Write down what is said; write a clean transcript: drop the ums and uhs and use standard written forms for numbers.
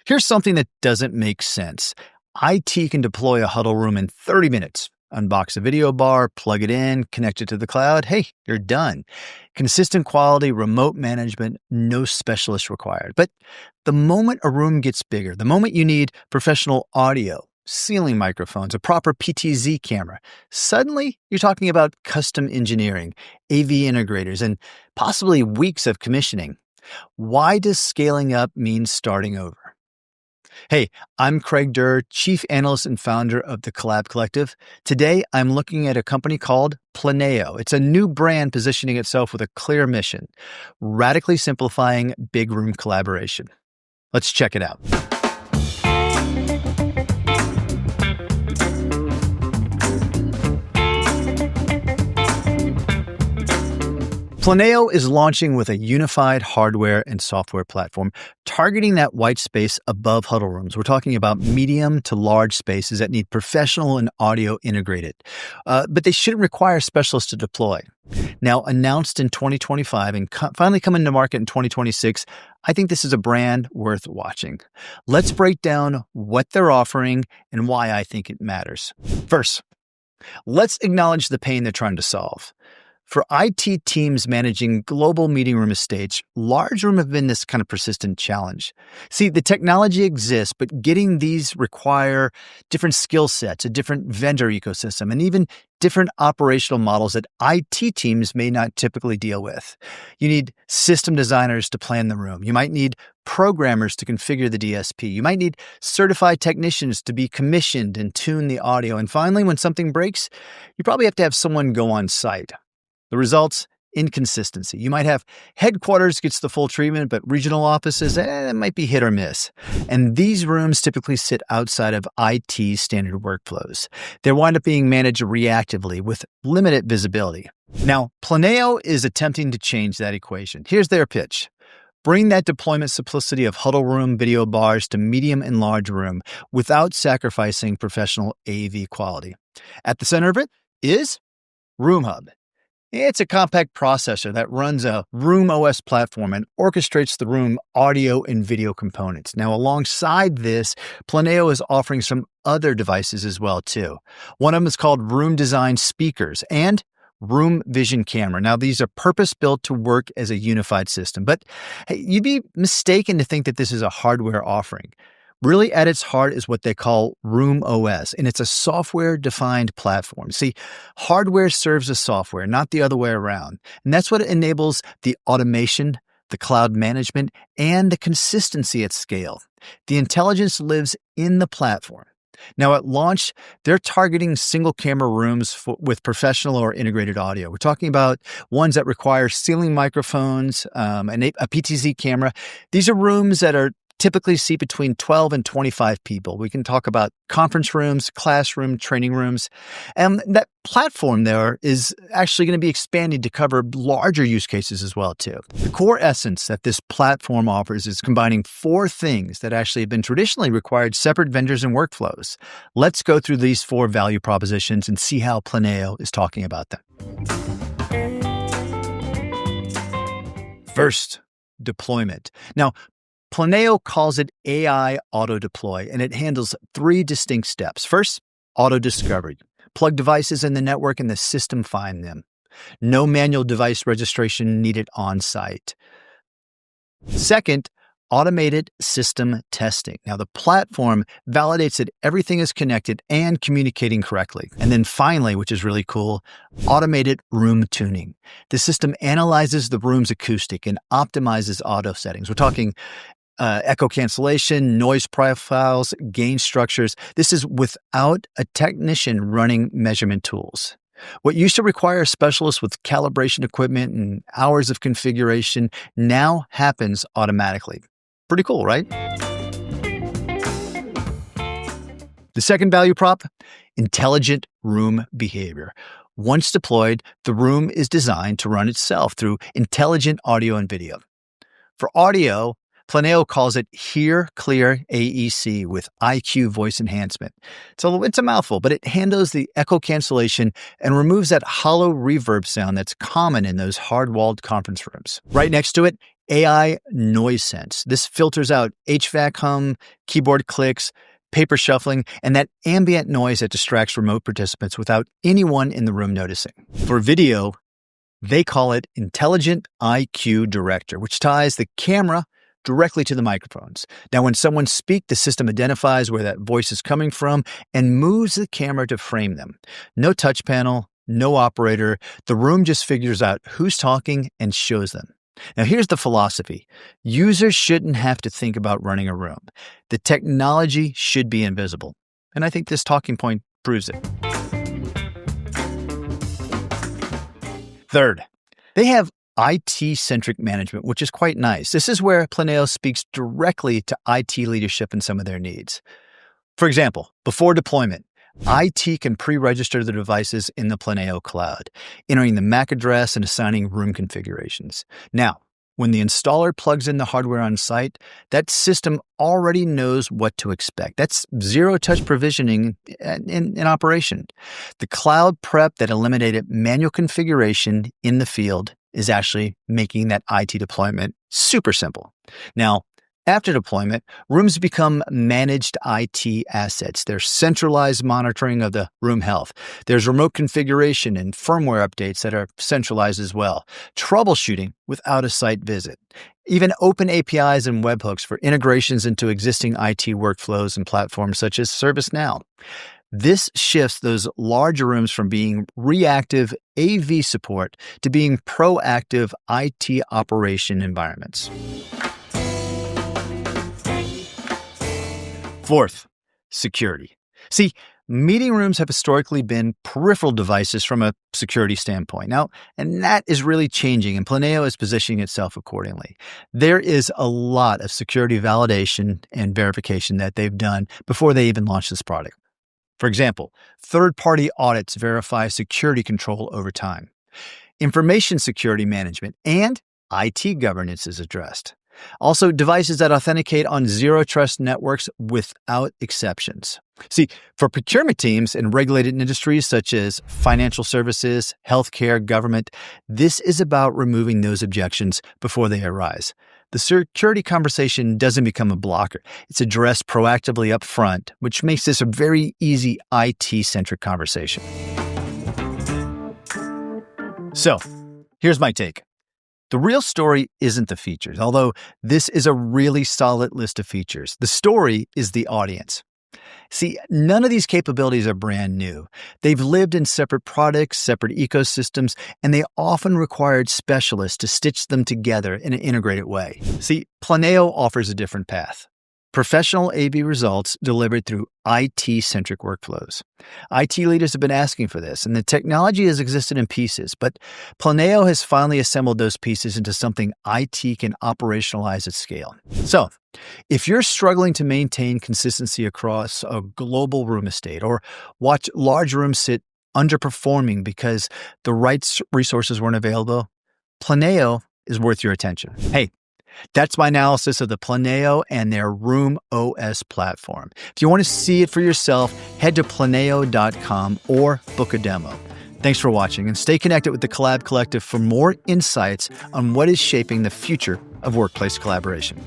Here's something that doesn't make sense. IT can deploy a huddle room in 30 minutes. Unbox a video bar, plug it in, connect it to the cloud. Hey, you're done. Consistent quality, remote management, no specialist required. But the moment a room gets bigger, the moment you need professional audio, ceiling microphones, a proper PTZ camera, suddenly you're talking about custom engineering, AV integrators, and possibly weeks of commissioning. Why does scaling up mean starting over? Hey, I'm Craig Durr, Chief Analyst and founder of the Collab Collective. Today, I'm looking at a company called Pleneo. It's a new brand positioning itself with a clear mission, radically simplifying big room collaboration. Let's check it out. Planeo is launching with a unified hardware and software platform, targeting that white space above huddle rooms. We're talking about medium to large spaces that need professional and audio integrated, but they shouldn't require specialists to deploy. Now, announced in 2025 and finally coming to market in 2026, I think this is a brand worth watching. Let's break down what they're offering and why I think it matters. First, let's acknowledge the pain they're trying to solve. For IT teams managing global meeting room estates, large rooms have been this kind of persistent challenge. See, the technology exists, but getting these require different skill sets, a different vendor ecosystem, and even different operational models that IT teams may not typically deal with. You need system designers to plan the room. You might need programmers to configure the DSP. You might need certified technicians to be commissioned and tune the audio. And finally, when something breaks, you probably have to have someone go on site. The results, inconsistency. You might have headquarters gets the full treatment, but regional offices, it might be hit or miss. And these rooms typically sit outside of IT standard workflows. They wind up being managed reactively with limited visibility. Now, Planeo is attempting to change that equation. Here's their pitch. Bring that deployment simplicity of huddle room video bars to medium and large room without sacrificing professional AV quality. At the center of it is Room Hub. It's a compact processor that runs a Room OS platform and orchestrates the room audio and video components. Now, alongside this, Pleneo is offering some other devices as well, too. One of them is called Room Design Speakers and Room Vision Camera. Now, these are purpose-built to work as a unified system, but hey, you'd be mistaken to think that this is a hardware offering. Really, at its heart is what they call Room OS, and it's a software-defined platform. See, hardware serves as software, not the other way around. And that's what enables the automation, the cloud management, and the consistency at scale. The intelligence lives in the platform. Now, at launch, they're targeting single-camera rooms with professional or integrated audio. We're talking about ones that require ceiling microphones, and a PTZ camera. These are rooms that are typically seat between 12 and 25 people. We can talk about conference rooms, classroom, training rooms. And that platform there is actually going to be expanded to cover larger use cases as well, too. The core essence that this platform offers is combining four things that actually have been traditionally required separate vendors and workflows. Let's go through these four value propositions and see how Planeo is talking about them. First, deployment. Now, Planeo calls it AI Auto Deploy, and it handles three distinct steps. First, auto discovery. Plug devices in the network and the system find them. No manual device registration needed on site. Second, automated system testing. Now, the platform validates that everything is connected and communicating correctly. And then finally, which is really cool, automated room tuning. The system analyzes the room's acoustic and optimizes auto settings. We're talking echo cancellation, noise profiles, gain structures. This is without a technician running measurement tools. What used to require a specialist with calibration equipment and hours of configuration now happens automatically. Pretty cool, right? The second value prop, intelligent room behavior. Once deployed, the room is designed to run itself through intelligent audio and video. For audio, Planeo calls it Hear Clear AEC with IQ voice enhancement. So it's a mouthful, but it handles the echo cancellation and removes that hollow reverb sound that's common in those hard-walled conference rooms. Right next to it, AI noise sense. This filters out HVAC hum, keyboard clicks, paper shuffling, and that ambient noise that distracts remote participants without anyone in the room noticing. For video, they call it Intelligent IQ Director, which ties the camera directly to the microphones. Now, when someone speaks, the system identifies where that voice is coming from and moves the camera to frame them. No touch panel, no operator. The room just figures out who's talking and shows them. Now, here's the philosophy. Users shouldn't have to think about running a room. The technology should be invisible. And I think this talking point proves it. Third, they have IT-Centric Management, which is quite nice. This is where Planeo speaks directly to IT leadership and some of their needs. For example, before deployment, IT can pre-register the devices in the Planeo cloud, entering the MAC address and assigning room configurations. Now, when the installer plugs in the hardware on site, that system already knows what to expect. That's zero-touch provisioning in operation. The cloud prep that eliminated manual configuration in the field is actually making that IT deployment super simple. Now, after deployment, rooms become managed IT assets. There's centralized monitoring of the room health. There's remote configuration and firmware updates that are centralized as well. Troubleshooting without a site visit. Even open APIs and webhooks for integrations into existing IT workflows and platforms such as ServiceNow. This shifts those larger rooms from being reactive AV support to being proactive IT operation environments. Fourth, security. See, meeting rooms have historically been peripheral devices from a security standpoint. Now, and that is really changing, and Planeo is positioning itself accordingly. There is a lot of security validation and verification that they've done before they even launched this product. For example, third-party audits verify security control over time. Information security management and IT governance is addressed. Also, devices that authenticate on zero-trust networks without exceptions. See, for procurement teams in regulated industries such as financial services, healthcare, government, this is about removing those objections before they arise. The security conversation doesn't become a blocker. It's addressed proactively up front, which makes this a very easy IT-centric conversation. So, here's my take. The real story isn't the features, although this is a really solid list of features. The story is the audience. See, none of these capabilities are brand new. They've lived in separate products, separate ecosystems, and they often required specialists to stitch them together in an integrated way. See, Planeo offers a different path. Professional AV results delivered through IT-centric workflows. IT leaders have been asking for this, and the technology has existed in pieces, but Planeo has finally assembled those pieces into something IT can operationalize at scale. So, if you're struggling to maintain consistency across a global room estate or watch large rooms sit underperforming because the right resources weren't available, Planeo is worth your attention. Hey, that's my analysis of the Pleneo and their Room OS platform. If you want to see it for yourself, head to Pleneo.com or book a demo. Thanks for watching, and stay connected with the Collab Collective for more insights on what is shaping the future of workplace collaboration.